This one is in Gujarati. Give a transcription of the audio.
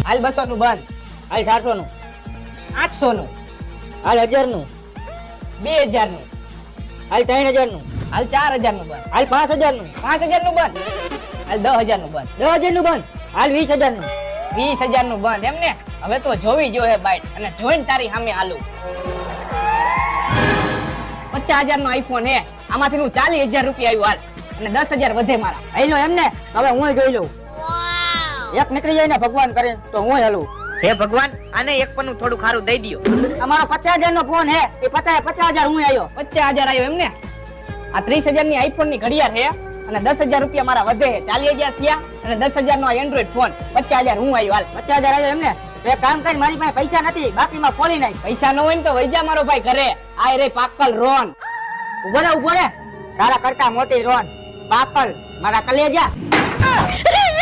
હાલ 200 નું બંધ, હાલ 400 નું, 800 નું, હાલ 1000 નું, 2000 નું, હાલ 3000 નું, હાલ 4000 નું બંધ, હાલ 5000 નું, 5000 નું બંધ, હાલ 10000 નું બંધ, 10000 નું બંધ, હાલ 20000 નું. 20000 નું બંધ. એમને હવે તો જોવી જોઈએ બાઈટ, અને જોઈને તારી સામે હાલું. 50000 નો આઈફોન હે, આમાંથી હું 40000 રૂપિયા આવ્યું હાલ, અને 10000 વધે મારા. હાલો એમને હવે હું જોઈ લઉં. એક નીકળી જાય ને ભગવાન કરે તો હું હાલું. હે ભગવાન, આને એક પન્નું થોડું ખારું દઈ દ્યો. અમારો 50000 નો ફોન હે, એ 50000 હું આવ્યો. 50000 આવ્યો એમને. આ 30000 ની આઈફોન ની ઘડિયાળ હે, અને 10000 રૂપિયા મારા વધે હે. 40000 થયા, અને 10000 નો એન્ડ્રોઈડ ફોન. 50000 હું આવ્યો હાલ. 50000 આવ્યો એમને. એક કામ કરી, મારી પાસે પૈસા નથી, બાકીમાં ખોલી નાખ. પૈસા ન હોય ને તો વૈજા મારો ભાઈ ઘરે. આ રે પાકલ રોન. ઉભો રે તારા કરતા મોટી રોન પાકલ મારા કલેજા.